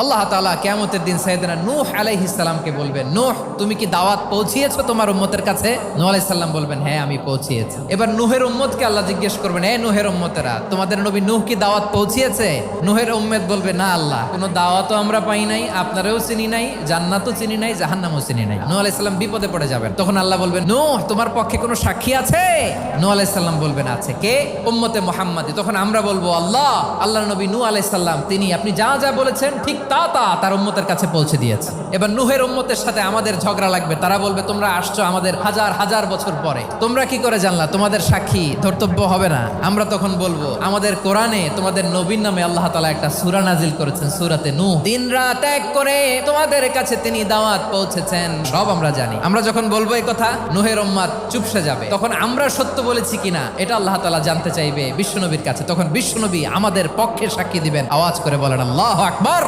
আল্লাহ তাআলা কিয়ামতের দিন সাইয়েদনা নূহ আলাইহিস সালামকে বলবেন, নূহ তুমি কি দাওয়াত পৌঁছিয়েছো তোমার উম্মতের কাছে? নূহ আলাইহিস সালাম বলবেন, হ্যাঁ আমি পৌঁছিয়েছি। এবার নূহের উম্মতকে আল্লাহ জিজ্ঞেস করবেন, হে নূহের উম্মতেরা, তোমাদের নবী নূহ কি দাওয়াত পৌঁছিয়েছে? নূহের উম্মত বলবে, না আল্লাহ, কোনো দাওয়াতও আমরা পাই নাই, আপনারাও চিনি নাই, জান্নাতও চিনি নাই, জাহান্নামও চিনি নাই। নূহ আলাইহিস সালাম বিপদে পড়ে যাবেন। তখন আল্লাহ বলবেন, নূহ তোমার পক্ষে কোনো সাক্ষী আছে? নূহ আলাইহিস সালাম বলবেন, আছে। কে? উম্মতে মুহাম্মাদি। তখন আমরা বলবো, আল্লাহর নবী নূহ আলাইহিস সালাম তিনি আপনি যা যা বলেছেন ঠিক তা তার উম্মতের কাছে পৌঁছে দিয়েছে। এবার নূহের উম্মতের সাথে আমাদের ঝগড়া লাগবে। তারা বলবে, তোমরা আসছো আমাদের হাজার হাজার বছর পরে, তোমরা কি করে জানলা? তোমাদের সাক্ষী ধর্তব্য হবে না? আমরা তখন বলবো, আমাদের কোরআনে তোমাদের নবীর নামে আল্লাহ তাআলা একটা সূরা নাজিল করেছেন, সূরাতে নূহ। দিন রাত এক করে তোমাদের কাছে তিনি দাওয়াত পৌঁছেছেন, সব আমরা জানি। আমরা যখন বলবো এই কথা, নূহের উম্মত চুপসে যাবে। তখন আমরা সত্য বলেছি কিনা এটা আল্লাহ তাআলা জানতে চাইবে বিশ্বনবীর কাছে। তখন বিশ্বনবী আমাদের পক্ষে সাক্ষী দিবেন। আওয়াজ করে বলেন আল্লাহু আকবার।